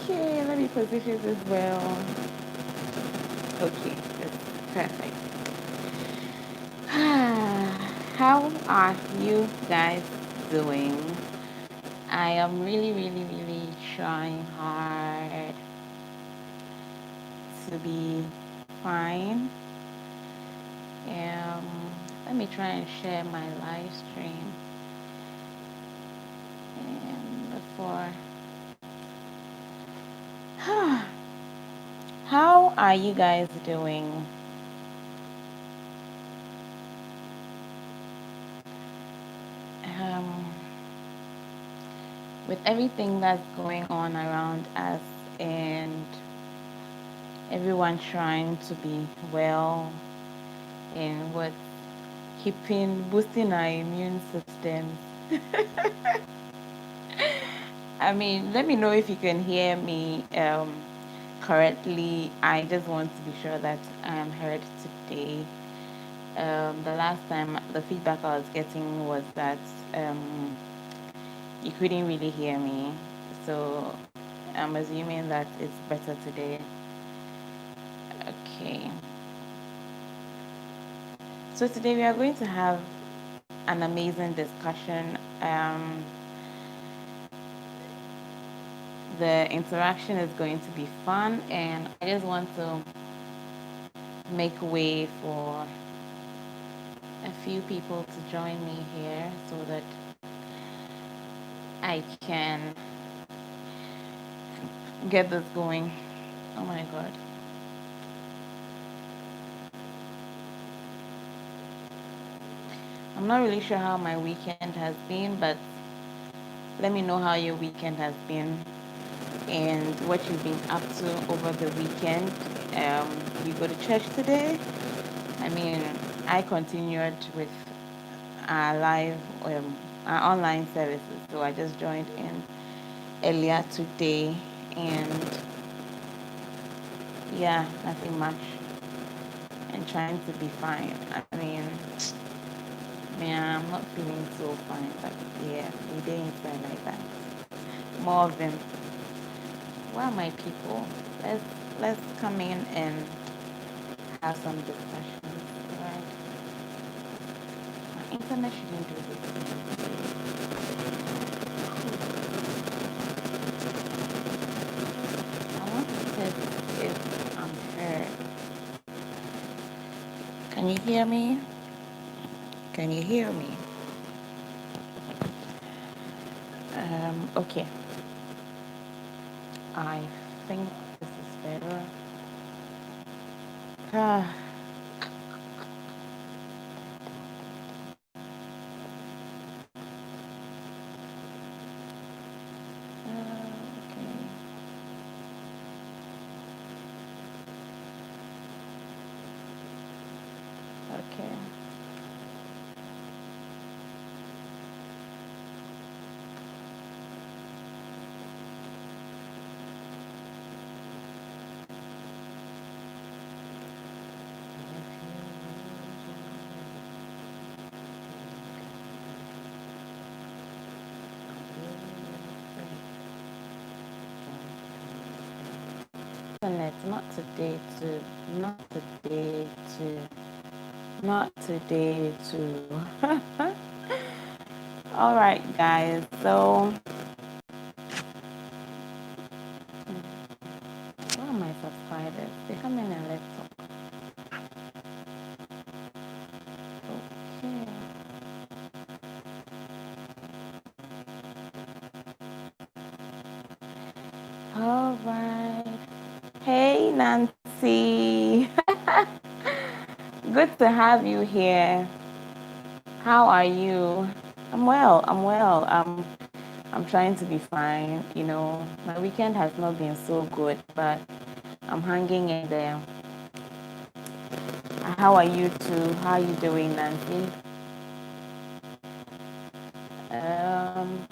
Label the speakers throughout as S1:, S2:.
S1: Okay, let me position this well. Okay, that's perfect. How are you guys doing? I am really, really, really trying hard to be fine. Um, Let me try and share my live stream before. How are you guys doing? Um, with everything that's going on around us and everyone trying to be well and what's boosting our immune systems. I mean, let me know if you can hear me correctly. I just want to be sure that I am heard today. The last time, the feedback I was getting was that you couldn't really hear me. So I'm assuming that it's better today. Okay. So today we are going to have an amazing discussion. The interaction is going to be fun, and I just want to make way for a few people to join me here so that I can get this going. Oh my God. I'm not really sure how my weekend has been, but let me know how your weekend has been and what you've been up to over the weekend. You go to church today? I mean, I continued with our live, our online services, so I just joined in earlier today, and yeah, nothing much, and trying to be fine. I mean, yeah, I'm not feeling so fine, but yeah, we day inside like that. More of them. Where are my people? Let's come in and have some discussions. Right? My internet shouldn't do this. I want to test if I'm heard. Can you hear me? Can you hear me? Okay. I think this is better. Ah, okay. Okay. Internet, not today to, not today to, not today to. All right, guys. So, where are my subscribers? They come in and let's talk. Okay. All right. Hey, Nancy. Good to have you here. How are you? I'm well. I'm well. I'm trying to be fine. You know, my weekend has not been so good, but I'm hanging in there. How are you too? How are you doing, Nancy? Um,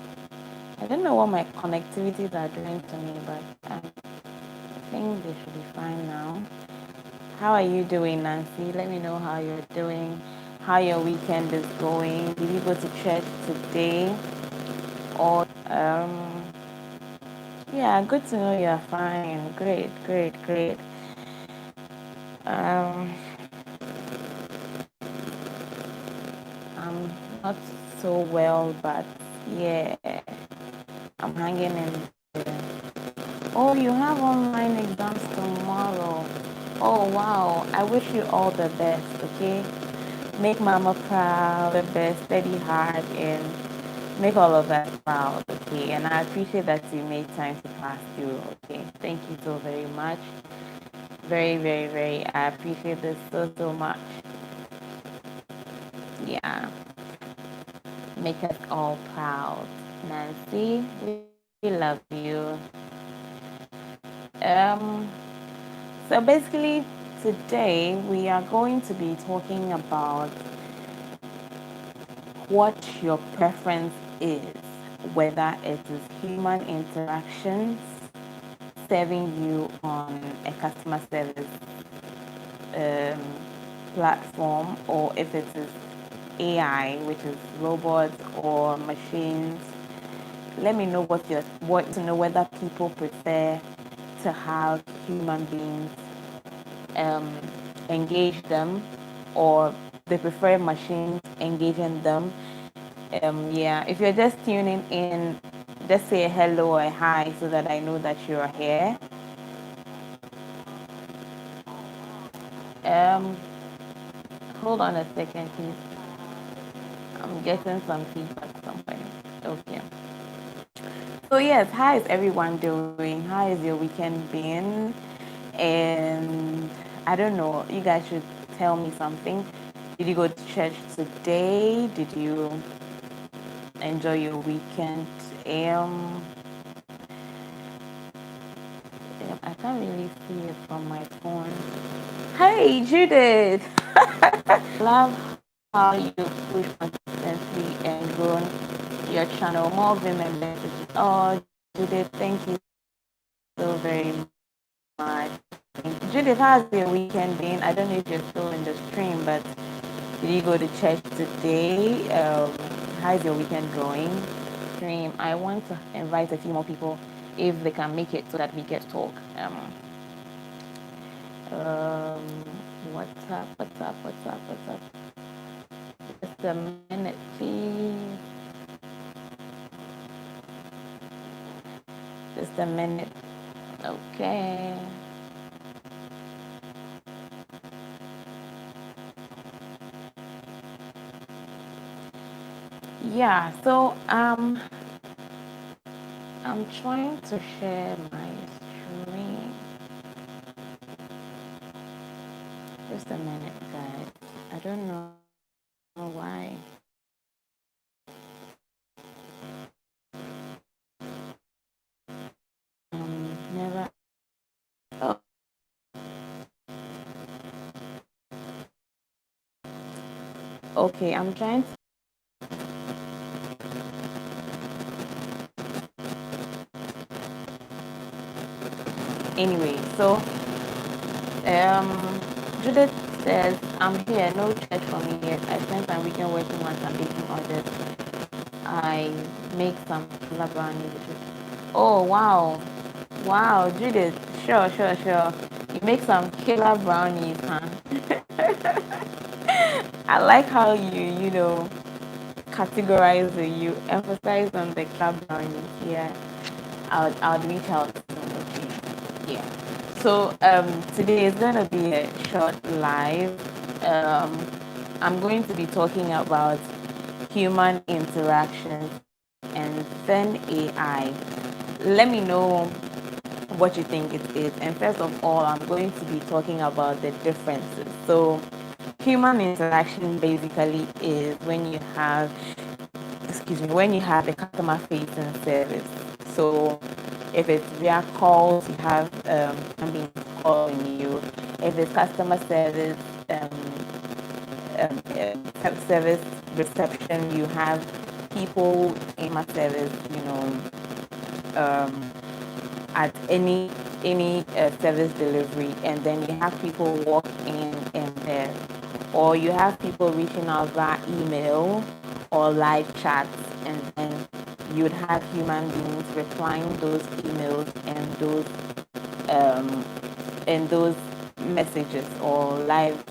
S1: I don't know what my connectivities are doing to me, but I think they should be fine now. How are you doing, Nancy? Let me know how you're doing, how your weekend is going. Did you go to church today? Or Yeah, good to know you're fine. Great, great, great. Um, I'm not so well, but yeah, I'm hanging in there. Oh, you have online exams tomorrow. Oh, wow. I wish you all the best, okay? Make mama proud, the best, study hard, and make all of us proud, okay? And I appreciate that you made time to pass through, okay? Thank you so very much. Very, very, very. I appreciate this so, so much. Yeah. Make us all proud. Nancy, we love you. Um, so basically, today we are going to be talking about what your preference is, whether it is human interactions serving you on a customer service um, platform, or if it is AI, which is robots or machines. Let me know what to know whether people prefer to have human beings um, engage them, or they prefer machines engaging them. Yeah, if you're just tuning in, just say a hello or a hi so that I know that you're here. Um, Hold on a second, please. I'm getting some feedback somewhere. Okay. So yes, how is everyone doing? How is your weekend been? And I don't know, you guys should tell me something. Did you go to church today? Did you enjoy your weekend? Um, I can't really see it from my phone. Hey, Judith! Love how you push consistently and grown your channel. More women messages. Oh, Judith, thank you so very much. Judith, how's your weekend been? I don't know if you're still in the stream, but did you go to church today? How's your weekend going? Stream. I want to invite a few more people if they can make it so that we get to talk. Um, what's up? What's up? What's up? What's up? Just a minute, please. Just a minute. Okay. Yeah. So I'm trying to share my screen. Just a minute, guys. I don't know why. Never. Oh, okay. I'm trying to. Anyway, so Judith says, I'm here. No church for me yet. I spent my weekend working on some baking orders. I make some killer brownies. Oh, wow. Wow, Judith. Sure, sure, sure. You make some killer brownies, huh? I like how categorize it. You emphasize on the killer brownies. Yeah. I would reach out to them. Okay. Yeah. So today is gonna be a short live. Um, I'm going to be talking about human interactions and then AI. Let me know what you think it is. And first of all, I'm going to be talking about the differences. So human interaction basically is when you have a customer facing service. So if it's via calls, you have being calling you. If it's customer service, service reception, you have people in my service, um, at any service delivery, and then you have people walk in and or you have people reaching out via email or live chats, and then you'd have human beings replying those emails um, and those messages or live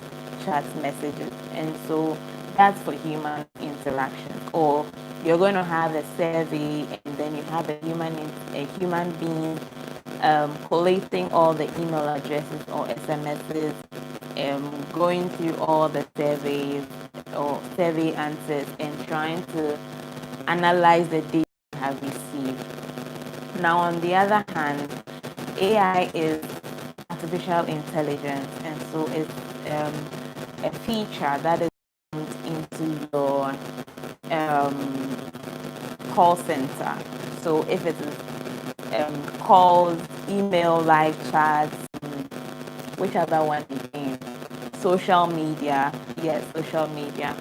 S1: chat messages. And so that's for human interaction. Or you're going to have a survey, and then you have a human being collating all the email addresses or SMSs, going through all the surveys or survey answers and trying to analyze the data you have received. Now, on the other hand, AI is artificial intelligence, and so it's a feature that is into your call center. So if it is calls, email, live chats, which other one again? Social media. Yes, social media.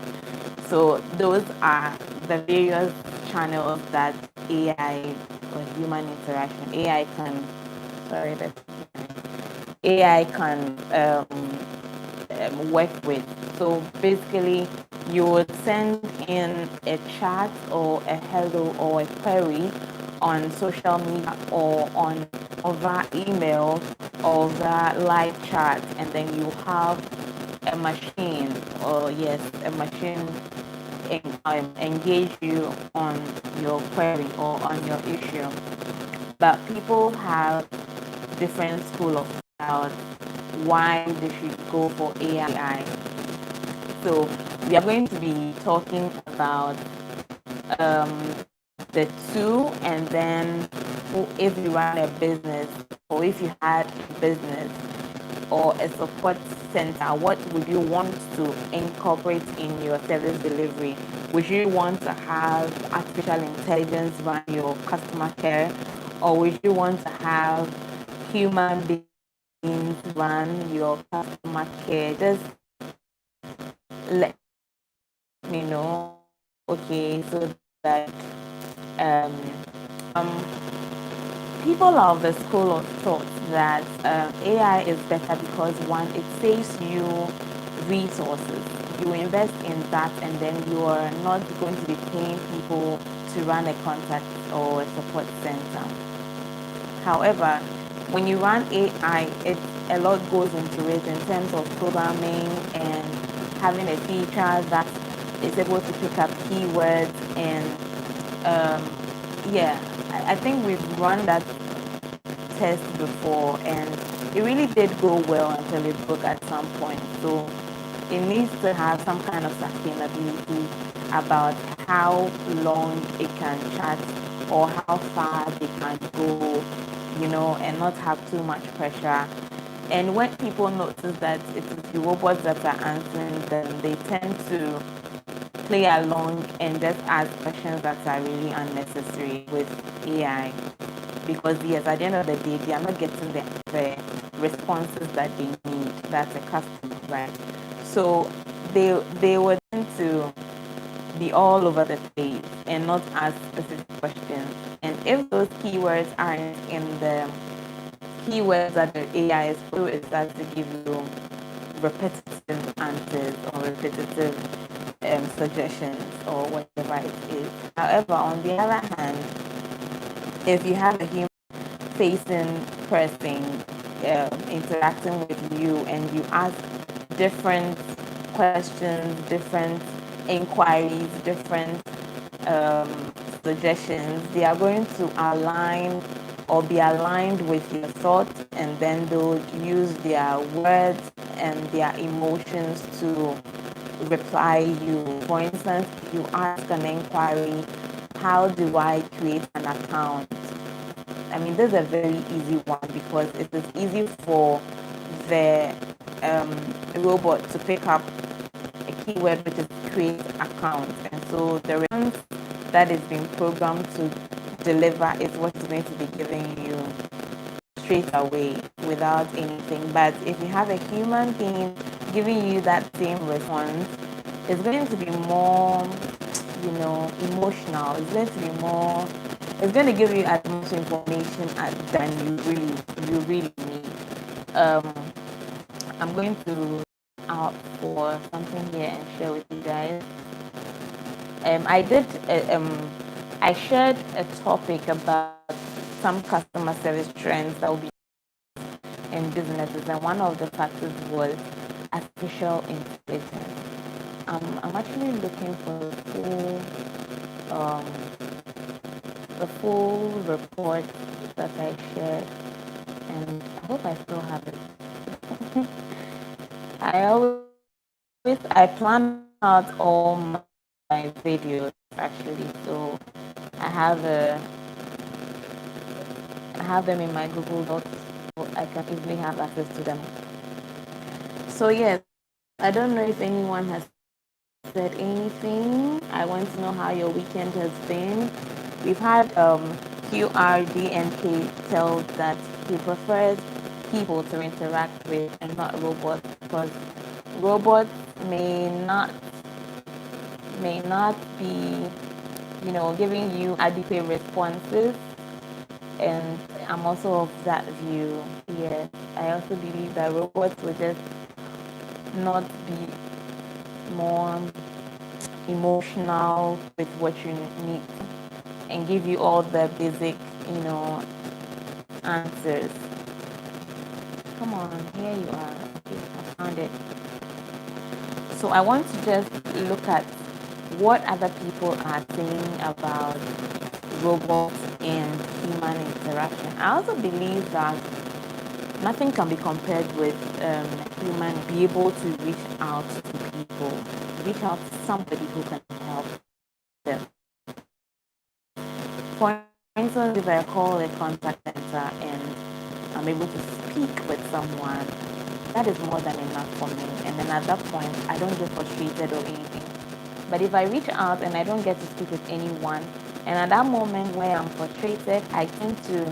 S1: So those are the various channels that AI or human interaction, AI can, sorry, AI can work with. So basically, you would send in a chat or a hello or a query on social media or on over email or over live chat, and then you have a machine, or yes, a machine engage you on your query or on your issue. But people have different school of thought why they should go for AI. So we are going to be talking about um, the two, and then if you run a business or if you had a business or a support center, what would you want to incorporate in your service delivery? Would you want to have artificial intelligence run your customer care, or would you want to have human beings run your customer care? Just let me know. Okay, so that um, um, people are of the school of thought that AI is better because one, it saves you resources. You invest in that, and then you are not going to be paying people to run a contact or a support center. However, when you run AI, a lot goes into it in terms of programming and having a feature that is able to pick up keywords and yeah, I think we've run that test before, and it really did go well until it broke at some point. So it needs to have some kind of sustainability about how long it can chat or how far they can go, and not have too much pressure. And when people notice that it is the robots that are answering them, they tend to play along and just ask questions that are really unnecessary with AI. Because yes, at the end of the day, they are not getting the responses that they need. That's a customer, right? So they would tend to be all over the place and not ask specific questions. And if those keywords aren't in the keywords that the AI is through, it starts to give you repetitive answers or repetitive suggestions or whatever it is. However, on the other hand, if you have a human facing person interacting with you, and you ask different questions, different inquiries, different suggestions, they are going to align or be aligned with your thoughts, and then they'll use their words and their emotions to reply you. For instance, if you ask an inquiry, how do I create an account? I mean, this is a very easy one because it is easy for the robot to pick up a keyword which is create account. And so the response that is being programmed to deliver is what is going to be giving you straight away without anything. But if you have a human being giving you that same response, it's going to be more, emotional. It's going to be more. It's going to give you as much information than you really need. Um, I'm going to look out for something here and share with you guys. I did I shared a topic about some customer service trends that will be in businesses, and one of the factors was artificial intelligence. I'm actually looking for um, the full report that I shared, and I hope I still have it. I plan out all my videos actually, so I have a I have them in my Google Docs, so I can easily have access to them. So yes, I don't know if anyone has said anything. I want to know how your weekend has been. We've had QRDNK tell that he prefers people to interact with and not robots, because robots may not be, giving you adequate responses. And I'm also of that view. Yes, I also believe that robots will just not be more emotional with what you need and give you all the basic, answers. Come on, here you are. Okay, I found it. So I want to just look at what other people are saying about robots and human interaction. I also believe that nothing can be compared with human be able to reach out to people, reach out to somebody who can help them. For instance, if I call a contact center and I'm able to speak with someone, that is more than enough for me. And then at that point, I don't get frustrated or anything. But if I reach out and I don't get to speak with anyone, and at that moment where I'm frustrated, I tend to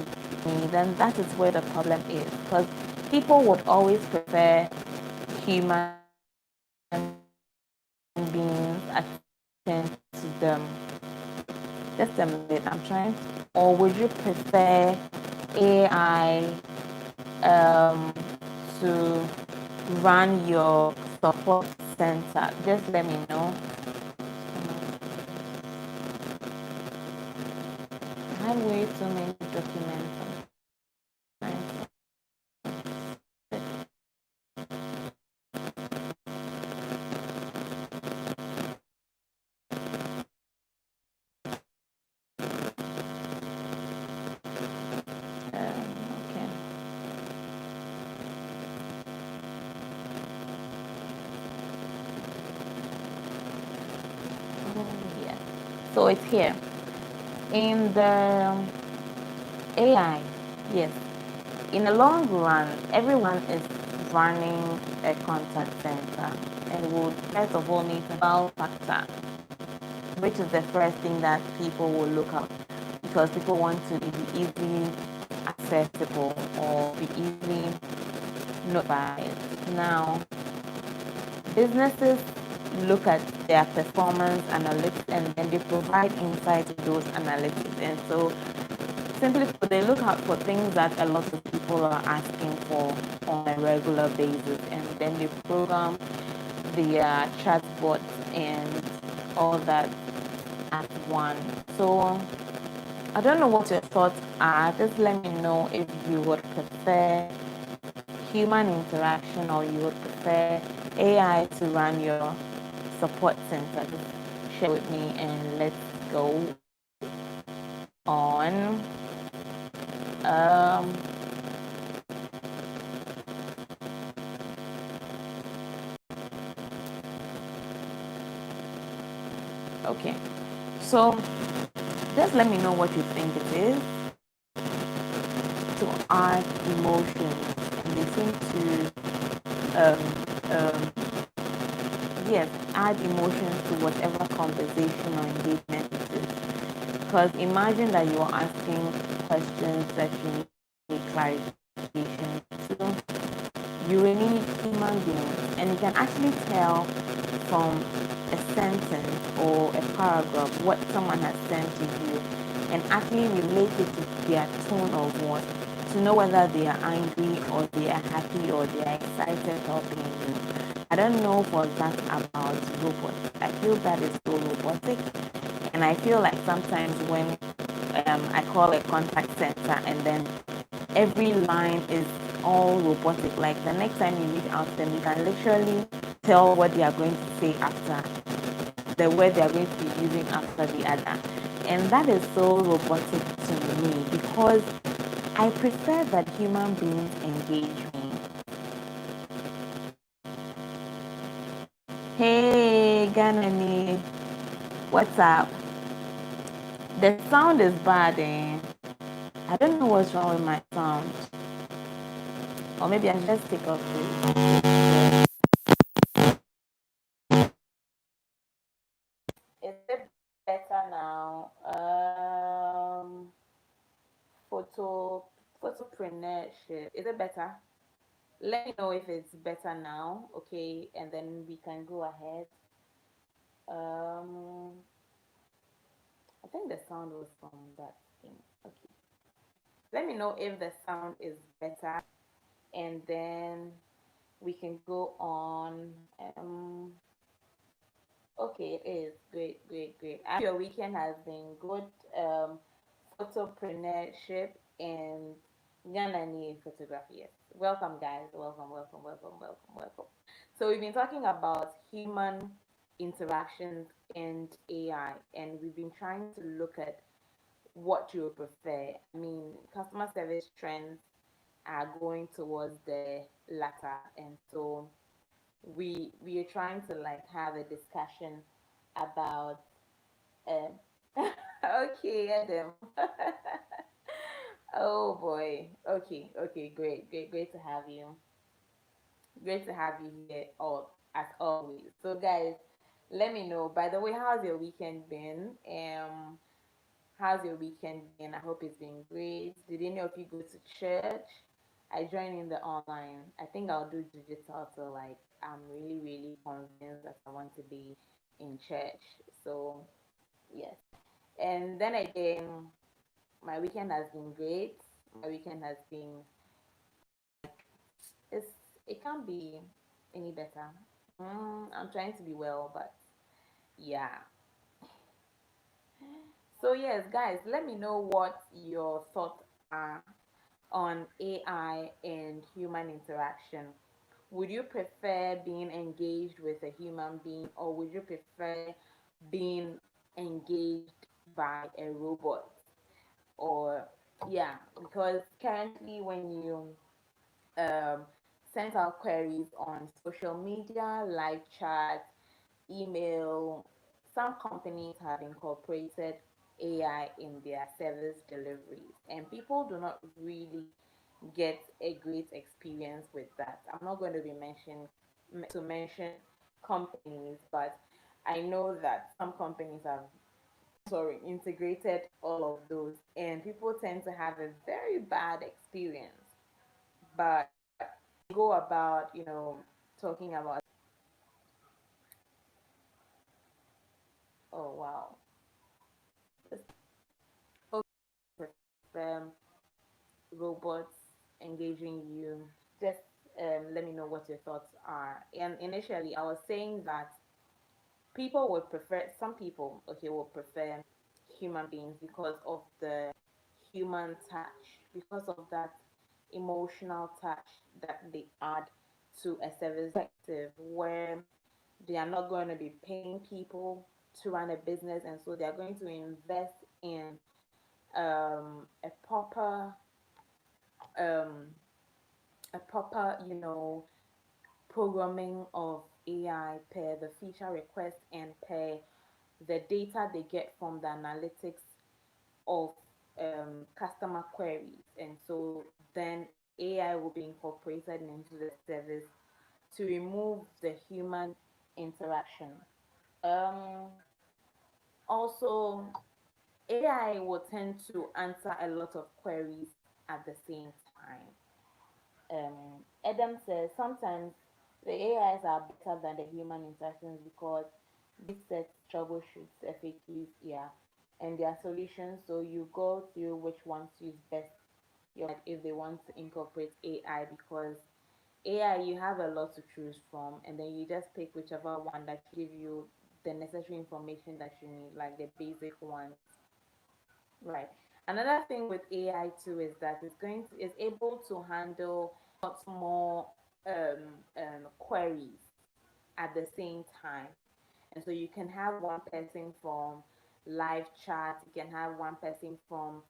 S1: me, then that is where the problem is. Because people would always prefer human beings attend to them. Just a minute, I'm trying. Or would you prefer AI to run your support center? Just let me know. I have way too many documents. Okay. Yeah. So it's here. In the AI, yes. In the long run, everyone is running a contact center and would first of all need a wow factor, which is the first thing that people will look up, because people want to be easily accessible or be easily notified. Now, businesses look at their performance analytics and then they provide insight to those analytics. And so simply put, they look out for things that a lot of people are asking for on a regular basis, and then they program the chatbots and all that at one. So I don't know what your thoughts are. Just let me know if you would prefer human interaction or you would prefer AI to run your support center. Just share with me and let's go on. Okay, so just let me know what you think it is to add emotions. And they seem to, um, um, yes, add emotions to whatever conversation or engagement it is. Because imagine that you're asking questions that you need clarification to. You really need human beings, and you can actually tell from a sentence or a paragraph what someone has sent to you and actually relate it to their tone of voice to know whether they are angry or they are happy or they are excited helping you. I don't know for that about robots. I feel that is so robotic, and And I feel like sometimes when I call a contact center and then every line is all robotic, like the next time you reach out to them, you can literally tell what they are going to say after, the word they are going to be using after the other. And that is so robotic to me because I prefer that human beings engage me. Hey, Ganani, what's up? The sound is bad, eh? I don't know what's wrong with my sound. Or maybe I should just take off this. Is it better now? Photo, photopreneurship. Is it better? Let me know if it's better now, okay? And then we can go ahead. Um, I think the sound was from that thing. Okay. Let me know if the sound is better, and then we can go on. Okay, it is great, great, great. I hope your weekend has been good. Um, Photopreneurship and Ghanaian photography. Yes. Welcome, guys. Welcome, welcome, welcome, welcome, welcome. So we've been talking about human interactions and AI, and we've been trying to look at what you prefer. I mean, customer service trends are going towards the latter, and so we are trying to like have a discussion about um okay, Adam. Oh boy. Okay, okay, great, great, great to have you. Great to have you here all as always. So guys, let me know. By the way, how's your weekend been? How's your weekend been? I hope it's been great. Did any of you go to church? I joined in the online. I think I'll do digital so like I'm really, really convinced that I want to be in church. So yes. And then again, my weekend has been great. My weekend has been it's it can't be any better. I'm trying to be well, but yeah. So yes, guys, let me know what your thoughts are on AI and human interaction. Would you prefer being engaged with a human being, or would you prefer being engaged by a robot? Or yeah, because currently when you um, send out queries on social media, live chat, email. Some companies have incorporated AI in their service deliveries, and people do not really get a great experience with that. I'm not going to be mention companies, but I know that some companies have integrated all of those, and people tend to have a very bad experience. But go about, talking about, oh wow, this um, robots engaging you. Just let me know what your thoughts are. And initially, I was saying that people would prefer, some people, okay, will prefer human beings because of the human touch, because of that emotional touch that they add to a service sector where they are not going to be paying people to run a business, and so they are going to invest in a proper um, programming of AI per the feature request and per the data they get from the analytics of customer queries. And so then AI will be incorporated into the service to remove the human interaction. Um, Also, AI will tend to answer a lot of queries at the same time. Adam says sometimes the AIs are better than the human interactions because this sets troubleshoots, FAQs, yeah, and their solutions. So you go through which one suits best your if they want to incorporate AI, because AI you have a lot to choose from, and then you just pick whichever one that give you the necessary information that you need, like the basic ones. Right. Another thing with AI too is that it's able to handle lots more queries at the same time. And so you can have one person from live chat, you can have one person from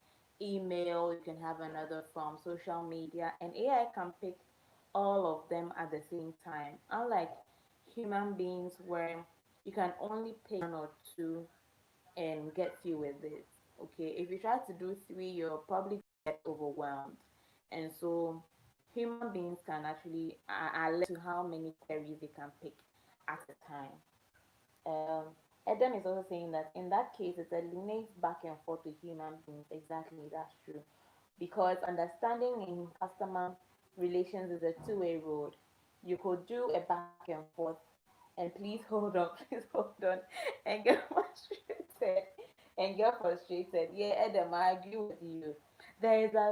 S1: email, you can have another from social media, and AI can pick all of them at the same time. Unlike human beings, where you can only pick one or two and get through with it. Okay, if you try to do three, you'll probably get overwhelmed. And so human beings can actually are led to how many queries they can pick at a time. Um, Adam is also saying that in that case, it eliminates back and forth with human beings. Exactly, that's true. Because understanding in customer relations is a two-way road. You could do a back and forth, and please hold on, please hold on, and get frustrated, Yeah, Adam, I agree with you. There is a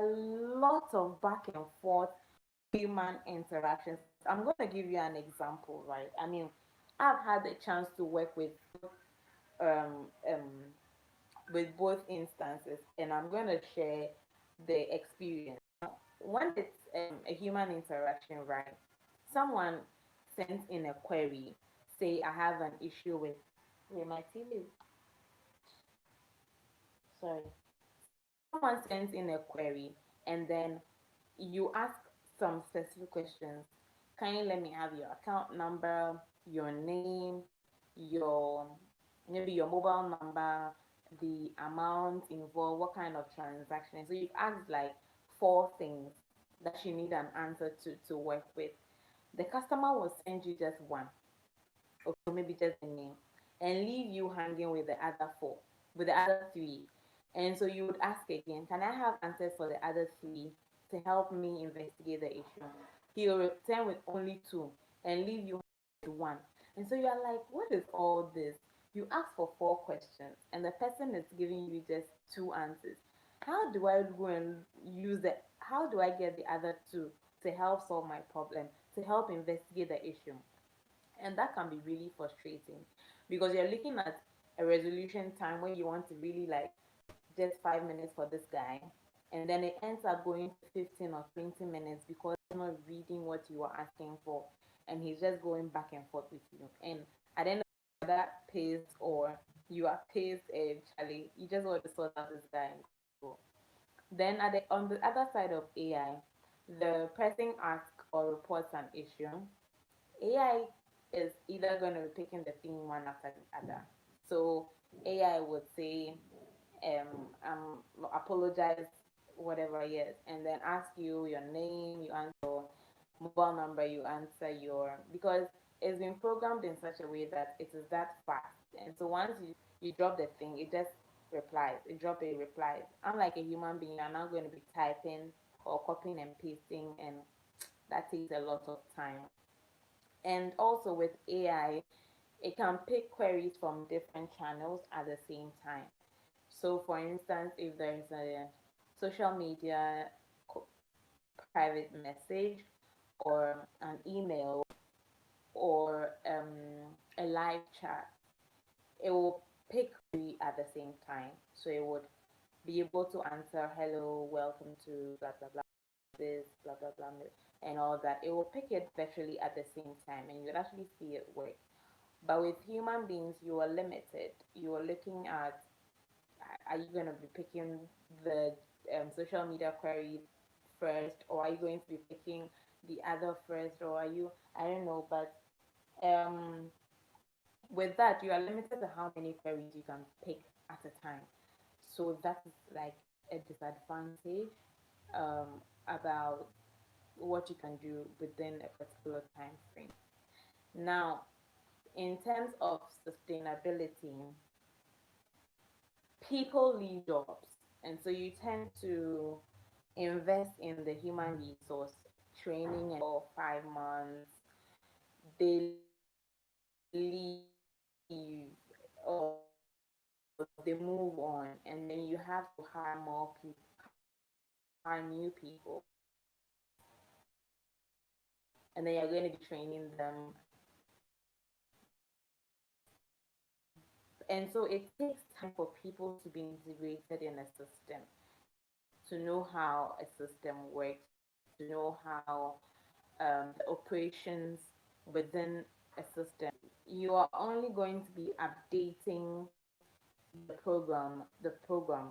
S1: lot of back and forth human interactions. I'm going to give you an example, right? I mean, I've had the chance to work um, um, with both instances, and I'm going to share the experience. When it's a human interaction, right? Someone sends in a query, say, I have an issue with my TV. Sorry. Someone sends in a query, and then you ask some specific questions. Can you let me have your account number, your name, your maybe your mobile number, the amount involved, what kind of transaction? So you've asked like four things that you need an answer to work with. The customer will send you just one, or maybe just a name, and leave you hanging with the other four, with the other three. And so you would ask again, can I have answers for the other three to help me investigate the issue? He will return with only two and leave you with one. And so you are like, what is all this? You ask for four questions and the person is giving you just two answers. How do I go and use it? How do I get the other two to help solve my problem, to help investigate the issue? And that can be really frustrating because you're looking at a resolution time when you want to really like just 5 minutes for this guy, and then it ends up going to 15 or 20 minutes because he's not reading what you are asking for, and he's just going back and forth with you. And at the end of that pissed or you are pissed, Charlie, you just want to sort out this guy and go. Then on the other side of AI, the person asks or reports an issue. AI is either going to be picking the thing one after the other. So AI would say, apologize, whatever, yes, and then ask you your name, you answer your mobile number, you answer your, because it's been programmed in such a way that it is that fast. And so once you drop the thing, it just replies, it drop it replies. Unlike a human being, you're now going to be typing or copying and pasting, and that takes a lot of time. And also with AI, it can pick queries from different channels at the same time. So, for instance, if there is a social media private message or an email or a live chat, it will pick query at the same time. So it would be able to answer, hello, welcome to blah blah blah, this blah blah blah, and all that. It will pick it virtually at the same time, and you'd actually see it work. But with human beings, you are limited. You are looking at, are you going to be picking the social media query first, or are you going to be picking the other first, or are you, I don't know, but um, with that, you are limited to how many queries you can pick at a time. So that is like a disadvantage about what you can do within a particular time frame. Now, in terms of sustainability, people leave jobs, and so you tend to invest in the human resource training and for 5 months, they leave or they move on, and then you have to hire more people, hire new people, and then you're going to be training them And so it takes time for people to be integrated in a system, to know how a system works, to know how the operations within a system. You are only going to be updating the program,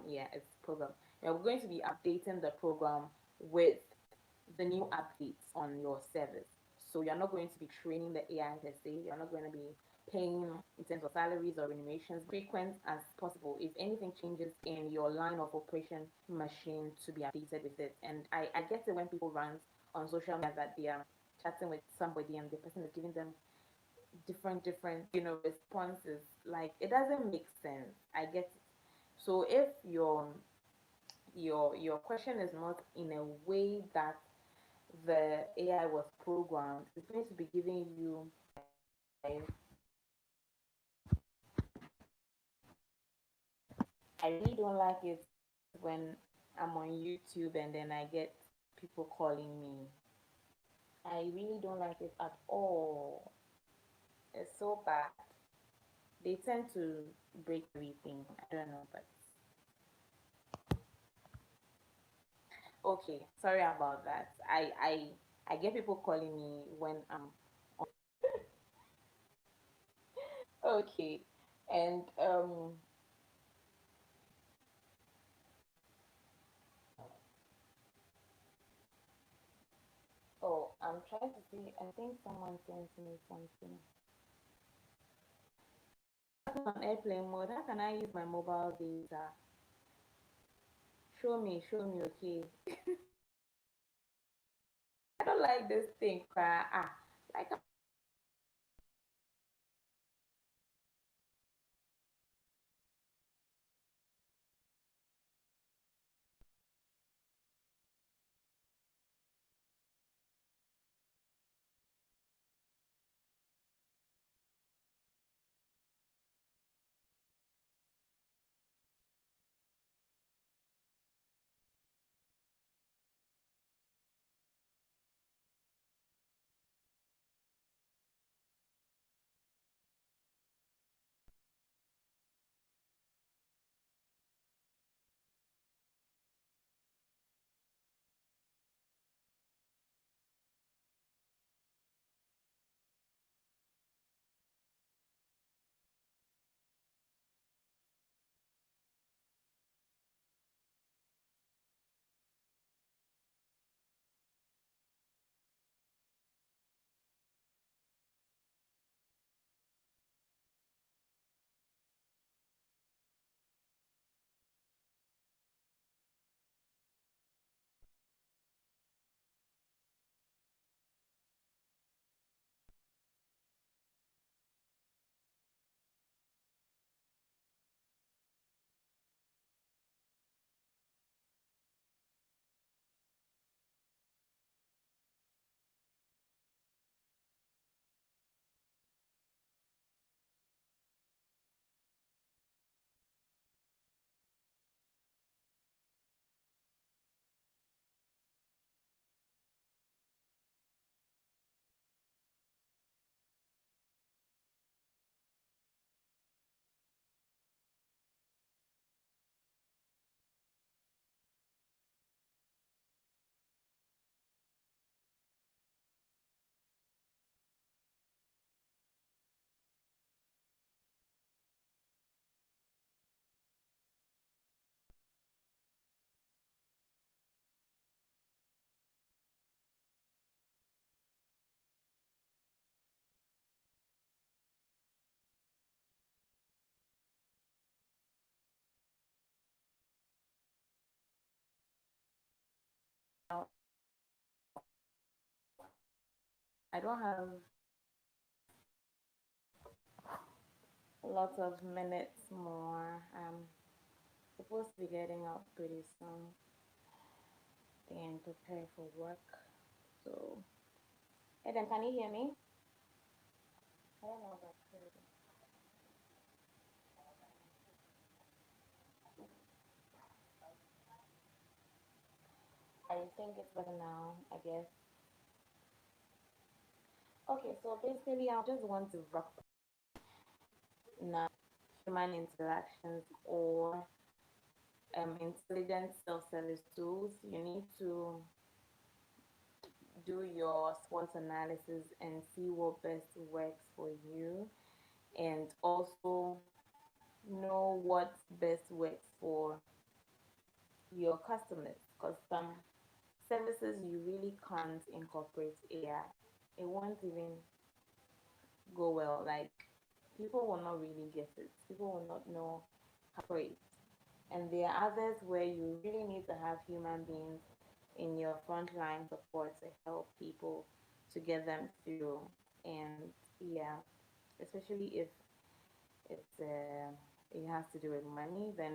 S1: yeah, it's program. You're going to be updating the program with the new updates on your service. So you're not going to be training the AI per se. You're not going to be paying in terms of salaries or remunerations frequent as possible. If anything changes in your line of operation machine, to be updated with it. And I get it when people rant on social media that they are chatting with somebody and the person is giving them different responses. Like, it doesn't make sense. I get it. So if your question is not in a way that the AI was programmed, it's going to be giving you I really don't like it when I'm on YouTube and then I get people calling me. I really don't like it at all. It's so bad. They tend to break everything. I don't know, but okay. Sorry about that. I get people calling me when I'm okay. And oh, I'm trying to see. I think someone sent me something. On airplane mode. How can I use my mobile data? Show me, okay. I don't like this thing, cry. Like I don't have lots of minutes more. I'm supposed to be getting out pretty soon and prepare for work. So, Eden, can you hear me? I don't know about you. I think it's better now, I guess. Okay, so basically, I just want to wrap now. human interactions or intelligent self-service tools, you need to do your SWOT analysis and see what best works for you, and also know what best works for your customers, because some services you really can't incorporate AI. It won't even go well. Like, people will not really get it. People will not know how to operate. And there are others where you really need to have human beings in your frontline support to help people to get them through. And yeah, especially if it has to do with money, then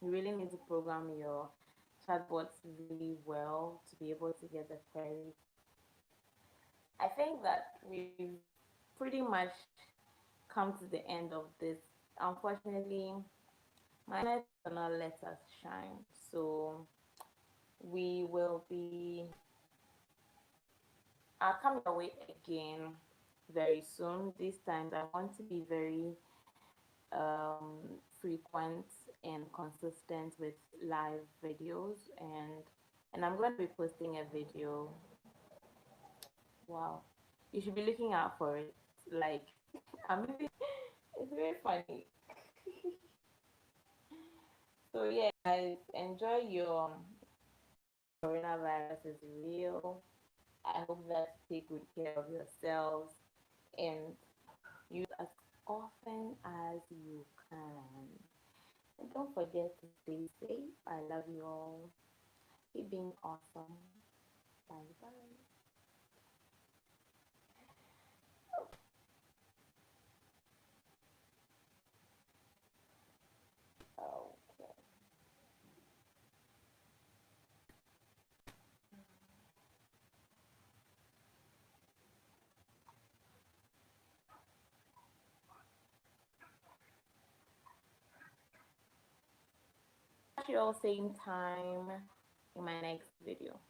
S1: you really need to program your chatbots really well to be able to get the queries. I think that we've pretty much come to the end of this. Unfortunately, my net will not let us shine. So we will be I'll come your way again very soon. This time I want to be very frequent and consistent with live videos, and I'm going to be posting a video. Wow, you should be looking out for it. Like, I'm really, it's very funny. So yeah, guys, enjoy your coronavirus is real. I hope that you take good care of yourselves and use as often as you can. And don't forget to stay safe. I love you all. Keep being awesome. Bye bye. Okay. Catch you all same time in my next video.